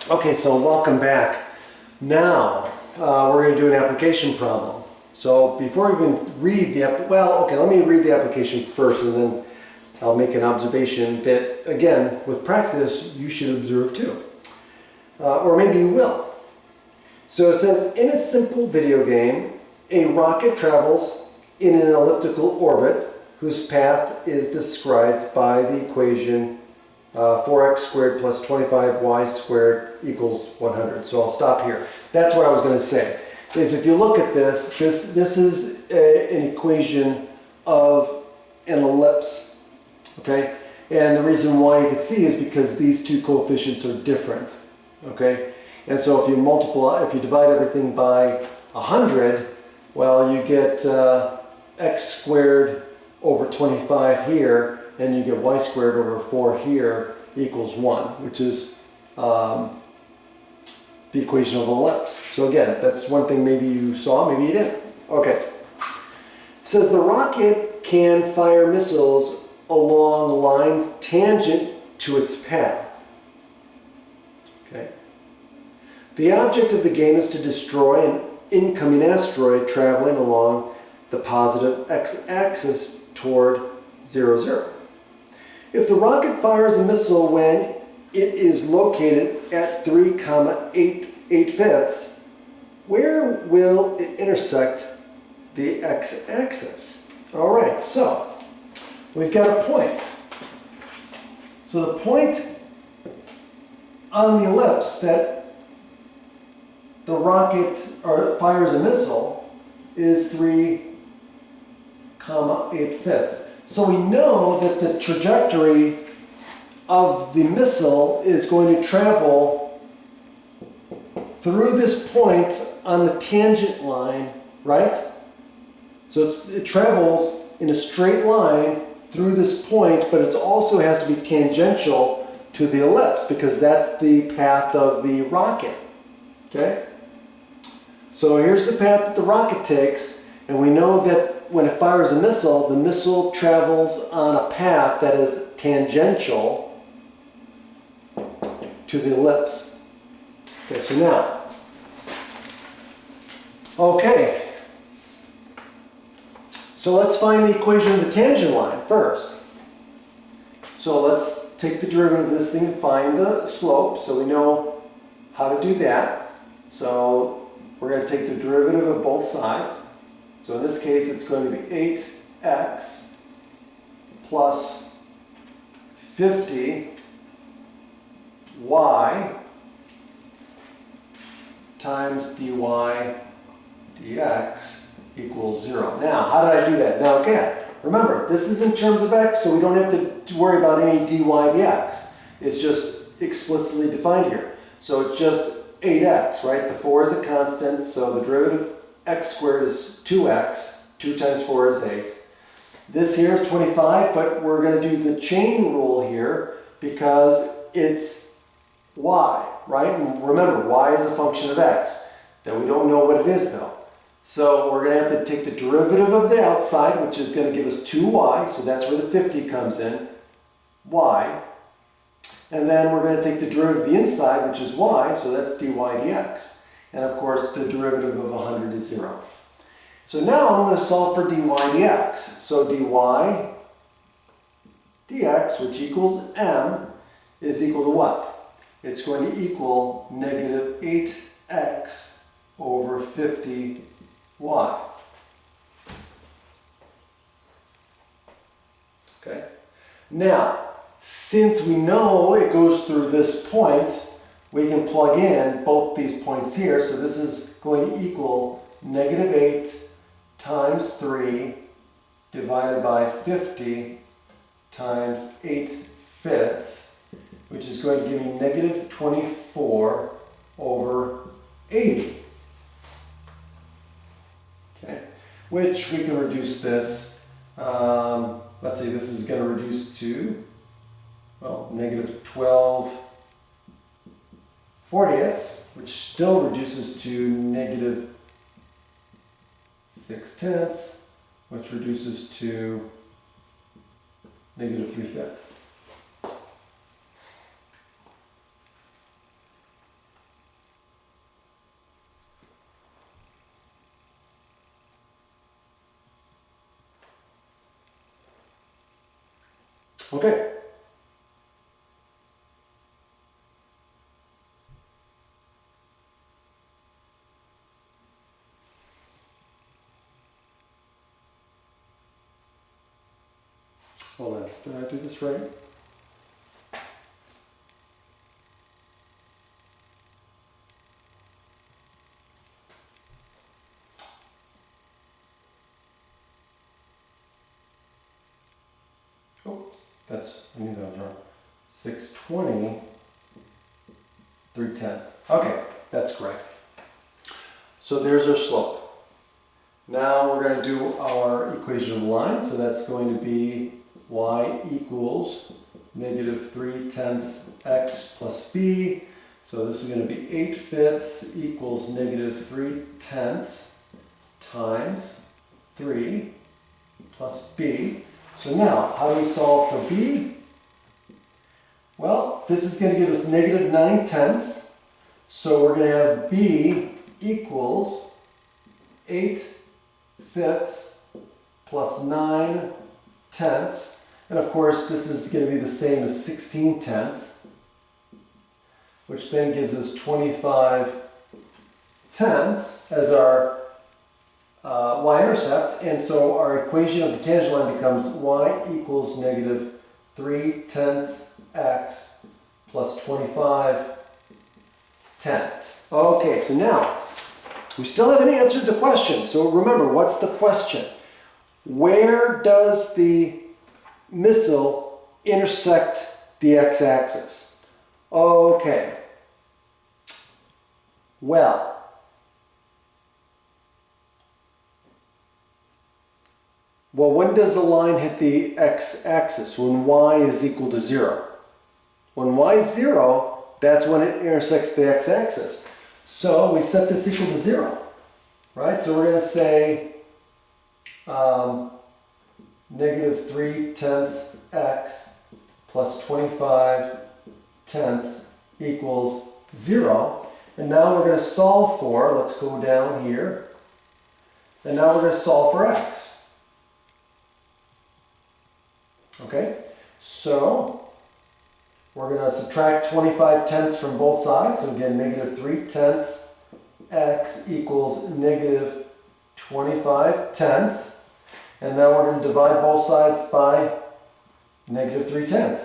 Okay, so welcome back. Now, we're going to do an application problem. So before we even read the, let me read the application first and then I'll make an observation that, again, with practice, you should observe too. Or maybe you will. So it says, in a simple video game, a rocket travels in an elliptical orbit whose path is described by the equation 4x squared plus 25y squared equals 100. So I'll stop here. That's what I was going to say. Is if you look at this, this is an equation of an ellipse. Okay? And the reason why you can see is because these two coefficients are different. Okay? And so if you divide everything by 100, well, you get x squared over 25 here, and you get y squared over 4 here equals 1, which is the equation of an ellipse. So again, that's one thing maybe you saw, maybe you didn't. Okay. It says the rocket can fire missiles along lines tangent to its path. Okay. The object of the game is to destroy an incoming asteroid traveling along the positive x-axis toward 0, 0. If the rocket fires a missile when it is located at 3,8/5, where will it intersect the x-axis? All right, so we've got a point. So the point on the ellipse that the rocket fires a missile is 3,8/5. So we know that the trajectory of the missile is going to travel through this point on the tangent line, right? So it travels in a straight line through this point, but it also has to be tangential to the ellipse because that's the path of the rocket. Okay? So here's the path that the rocket takes, and we know that when it fires a missile, the missile travels on a path that is tangential to the ellipse. Okay, so now, so let's find the equation of the tangent line first. So let's take the derivative of this thing and find the slope, so we know how to do that. So we're going to take the derivative of both sides. So in this case, it's going to be 8x plus 50y times dy dx equals 0. Now, how did I do that? Now, again, remember, this is in terms of x, so we don't have to worry about any dy dx. It's just explicitly defined here. So it's just 8x, right? The 4 is a constant, so the derivative x squared is 2x. 2 times 4 is 8. This here is 25, but we're going to do the chain rule here because it's y, right? And remember, y is a function of x. That we don't know what it is, though. So we're going to have to take the derivative of the outside, which is going to give us 2y, so that's where the 50 comes in, y. And then we're going to take the derivative of the inside, which is y, so that's dy dx. And of course, the derivative of 100 is 0. So now I'm going to solve for dy dx. So dy dx, which equals m, is equal to what? It's going to equal negative 8x over 50y. Okay? Now, since we know it goes through this point, we can plug in both these points here. So this is going to equal negative 8 times 3 divided by 50 times 8/5, which is going to give me negative 24 over 80. Okay, which we can reduce this. Let's see, this is going to reduce to, well, negative 12/40, which still reduces to negative 6/10, which reduces to negative 3/5. Okay. Hold on, did I do this right? Oops, I knew that was wrong. 620, 3/10. Okay, that's correct. So there's our slope. Now we're going to do our equation of line. So that's going to be y equals negative 3/10 x plus b. So this is going to be 8/5 equals negative 3/10 times 3 plus b. So now, how do we solve for b? Well, this is going to give us negative 9/10. So we're going to have b equals 8/5 plus 9/10. And of course, this is going to be the same as 16/10, which then gives us 25/10 as our y-intercept. And so our equation of the tangent line becomes y equals negative 3/10 x plus 25/10. Okay, so now we still haven't answered the question. So remember, what's the question? Where does the missile intersect the x-axis? Okay. Well, when does the line hit the x-axis? When y is equal to 0. When y is 0, that's when it intersects the x-axis. So we set this equal to 0, right? So we're going to say negative 3/10 x plus 25/10 equals 0. And now we're going to solve for, let's go down here, and now we're going to solve for x. Okay, so we're going to subtract 25/10 from both sides. So again, negative 3/10 x equals negative 25/10. And then we're going to divide both sides by negative 3/10.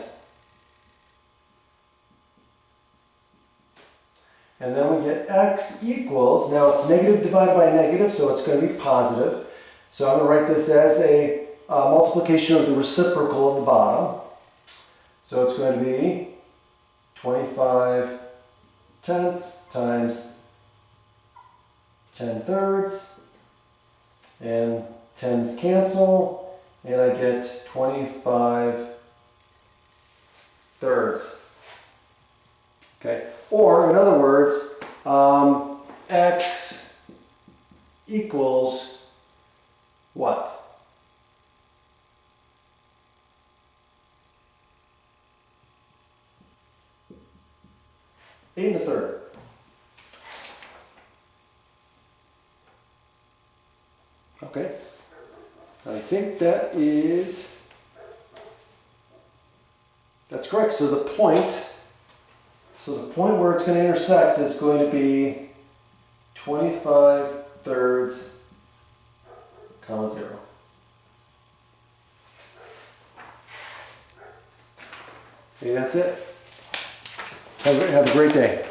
And then we get x equals, now it's negative divided by negative, so it's going to be positive. So I'm going to write this as a multiplication of the reciprocal at the bottom. So it's going to be 25/10 times 10/3, and 10s cancel, and I get 25/3. Okay, or in other words, x equals what? Eight and a third. Okay, I think that's correct. So the point where it's going to intersect is going to be 25/3, 0. Okay, that's it. Have a great day.